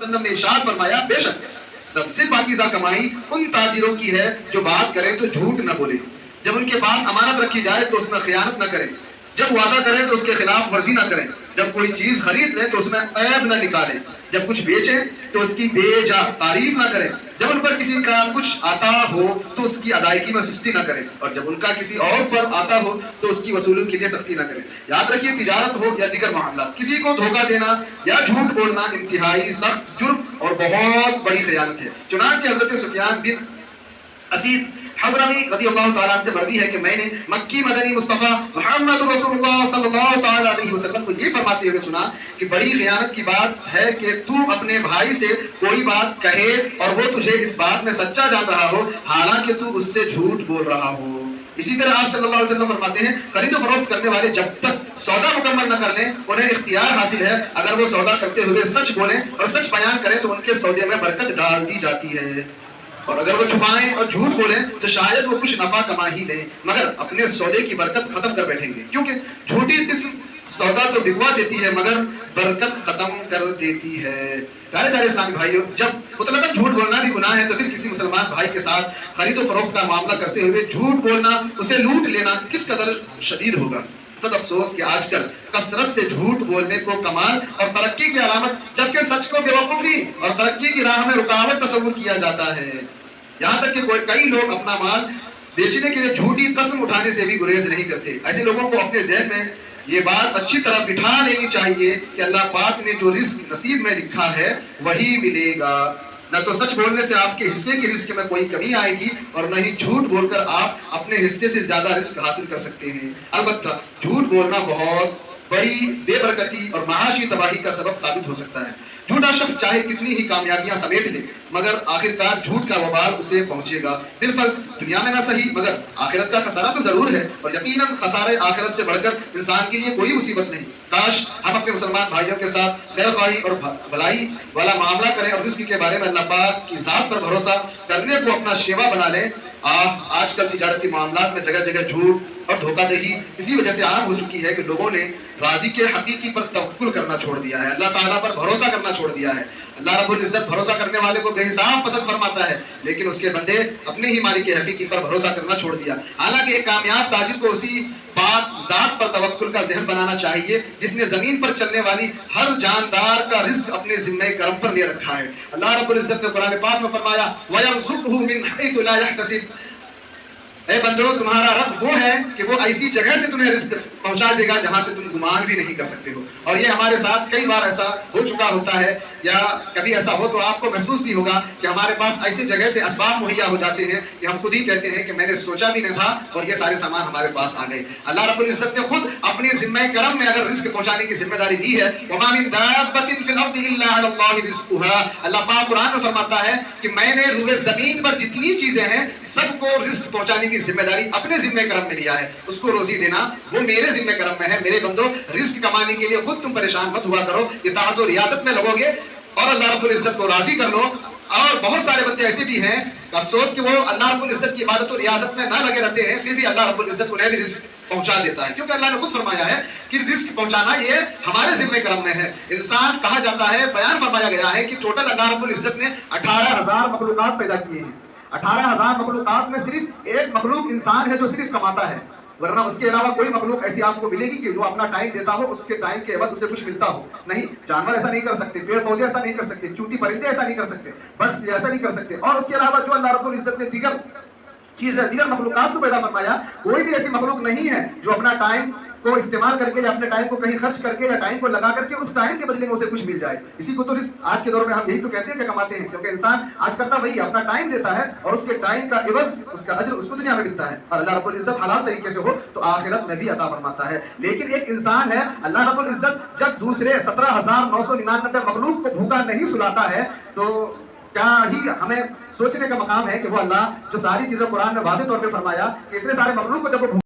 वसल्लम ने इरशाद फरमाया, बेशक सबसे पाकीज़ा कमाई उन ताजिरों की है जो बात करें तो झूठ न बोले, जब उनके पास अमानत रखी जाए तो उसमें खियानत न करें, जब वादा करें तो उसके खिलाफ वर्जी ना करें, जब कोई चीज खरीद लें तो उसमें ऐब न निकालें, जब कुछ बेचें तो उसकी बेजा तारीफ ना करें, जब उन पर किसी का कुछ आता हो तो उसकी अदायगी में सुस्ती ना करें, और जब उनका किसी और पर आता हो तो उसकी वसूली के लिए सख्ती ना करें। याद रखिए, तिजारत हो या दीगर मामला, किसी को धोखा देना या झूठ बोलना इंतहाई सख्त जुर्म और बहुत बड़ी खयानत है। चुनांचे हजरत सुफियान बिन असीद हज़रमी रज़ियल्लाहु ताला से मरवी है कि मैंने मक्की मदनी मुस्तफ़ा मुहम्मद रसूलुल्लाह सल्लल्लाहु ताला अलैहि वसल्लम को ये फरमाते हुए सुना कि बड़ी खयानत की बात है कि तू अपने भाई से कोई बात कहे और वो तुझे इस बात में सच्चा जान रहा हो, हालांकि तू उससे झूठ बोल रहा हो। इसी तरह आप सल्लल्लाहु अलैहि वसल्लम फरमाते हैं, खरीदो फरोख्त करने वाले जब तक सौदा मुकम्मल न कर लें उन्हें इख्तियार हासिल है, अगर वो सौदा करते हुए सच बोलें और सच बयान करें तो उनके सौदे में बरकत डाल दी जाती है, और अगर वो छुपाएं और झूठ बोलें तो शायद वो कुछ नफा कमा ही लें मगर अपने सौदे की बरकत खत्म कर बैठेंगे, क्योंकि झूठी किस्म सौदा तो बिकवा देती है मगर बरकत खत्म कर देती है। प्यारे प्यारे इस्लामी भाइयों, जब मुतलकन झूठ बोलना भी गुनाह है तो फिर किसी मुसलमान भाई के साथ खरीदो फरोख्त का मामला करते हुए झूठ बोलना, उसे लूट लेना किस कदर शदीद होगा। सद अफसोस कि आजकल कसरत से झूठ बोलने को कमाल और तरक्की की अलामत, जबकि सच को बेवकूफी और तरक्की की राह में रुकावट तस्वुर किया जाता है। यहाँ तक कि कई लोग अपना माल बेचने के लिए झूठी कसम उठाने से भी गुरेज नहीं करते। ऐसे लोगों को अपने ज़हन में ये बात अच्छी तरह बिठा लेनी चाहिए कि अल्लाह पाक ने जो रिस्क नसीब में लिखा है वही मिलेगा। न तो सच बोलने से आपके हिस्से की रिस्क में कोई कमी आएगी और न ही झूठ बोलकर आप अपने हिस्से से ज्यादा रिस्क हासिल कर सकते हैं। अलबत्ता झूठ बोलना बहुत बड़ी बेबरकती और माशी तबाही का सबब साबित हो सकता है। झूठा शख्स चाहे कितनी ही कामयाबियां समेट ले मगर आखिरकार झूठ का वबाल उसे पहुंचेगा। बिलफर्ज दुनिया में ना सही मगर आखिरत का खसारा तो जरूर है, और यकीनन खसारे आखिरत से बढ़कर इंसान के लिए कोई मुसीबत नहीं। काश हम अपने मुसलमान भाइयों के साथ खैर ख्वाही और भलाई वाला मामला करें और रिस्क के बारे में अल्लाह पाक की जात पर भरोसा करने को अपना शेवा बना लें। आजकल तिजारती मामलात में जगह जगह झूठ और धोखाधड़ी इसी वजह से आम हो चुकी है कि लोगों ने राजी के हकीकी पर तवक्कुल करना छोड़ दिया है, अल्लाह ताला पर भरोसा करना छोड़ दिया है। अल्लाह रब्बुल इज्जत भरोसा करने वाले को बेहिसाब पसंद फरमाता है, लेकिन उसके बंदे अपने ही मालिक के हकीकी पर भरोसा करना छोड़ दिया। हालांकि एक कामयाब ताजिर को उसी बात जात पर तवक्कुल का ज़हन बनाना चाहिए जिसने जमीन पर चलने वाली हर जानदार का रिस्क अपने जिम्मे करम पर ले रखा है। अल्लाह रब्बुल इज्जत ने कुरान पाक में फरमाया, वयरज़ुक़हु मिन हैथु ला यहतसिब, ए बंदो तुम्हारा रब वो है कि वो ऐसी जगह से तुम्हें रिस्क पहुंचा देगा जहां से तुम गुमान भी नहीं कर सकते हो। और ये हमारे साथ कई बार ऐसा हो चुका होता है, या कभी ऐसा हो तो आपको महसूस भी होगा कि हमारे पास ऐसी जगह से असबाब मुहैया हो जाते हैं कि हम खुद ही कहते हैं कि मैंने सोचा भी नहीं था और ये सारे सामान हमारे पास आ गए। अल्लाह रब्बुल इज्जत ने खुद अपनी जिम्मे करम में अगर रिस्क पहुंचाने की जिम्मेदारी ली है, वमा मिन दाब्बतिन फिल अर्दि इल्ला अलल्लाहि रिज़्कुहा, अल्लाह पाक कुरान में फरमाता है कि मैंने रूए जमीन पर जितनी चीजें हैं सबको रिस्क पहुंचाने की जिम्मेदारी अपने जिम्मे करम में लिया है। उसको रोजी देना वो मेरे जिम्मे करम में है। मेरे बंदो, रिस्क कमाने के लिए खुद तुम परेशान मत हुआ करो, इताअत और रियाजत में लगोगे और अल्लाह रब्बुल इज्जत को राजी कर लो। और बहुत सारे बंदे ऐसे भी हैं, अफसोस कि वो अल्लाह रब्बुल इज्जत की इबादत और रियाजत में ना लगे रहते हैं, फिर भी अल्लाह रब्बुल इज्जत उन्हें भी रिस्क पहुंचा देता है, क्योंकि अल्लाह ने खुद फरमाया है कि रिस्क पहुंचाना ये हमारे जिम्मे करम में है। इंसान कहा जाता है, बयान फरमाया गया है कि टोटल अल्लाह रब्बुल इज्जत ने 18,000 मखलूकात पैदा किए हैं। 18,000 मखलूकात में सिर्फ एक मखलूक इंसान है जो सिर्फ कमाता है, वरना उसके अलावा कोई मखलूक ऐसी आपको मिलेगी कि जो अपना टाइम देता हो, उसके टाइम के एवज उसे कुछ मिलता हो। नहीं, जानवर ऐसा नहीं कर सकते, पेड़ पौधे ऐसा नहीं कर सकते, चूंटी परिंदे ऐसा नहीं कर सकते, बर्ड्स ऐसा नहीं कर सकते। और उसके अलावा जो अल्लाह रब्बुल इज्जत ने दीगर चीजें, दीगर मखलूकात को पैदा फरमाया, कोई भी ऐसी मखलूक नहीं है जो अपना टाइम को इस्तेमाल करके या अपने टाइम को कहीं खर्च करके या टाइम को लगा करके उस टाइम के बदले में उसे कुछ मिल जाए। इसी को तो रिस्क आज के दौर में हम यही तो कहते हैं कि कमाते हैं, क्योंकि इंसान आज करता वही अपना टाइम देता है और उसके टाइम का एवज, उसका अजर उसको दुनिया में मिलता है। और अल्लाह रब्बुल इज्जत हलाल तरीके से हो तो आखिरत में भी अता फरमाता है। लेकिन एक इंसान है, अल्लाह रब्बुल इज्जत जब दूसरे 17,999 मखलूक को भूखा नहीं सुलाता है तो क्या ही हमें सोचने का मकाम है कि वो अल्लाह जो सारी चीजें कुरान में वाज़ेह तौर पे फरमाया कि इतने सारे मखलूक को जब वो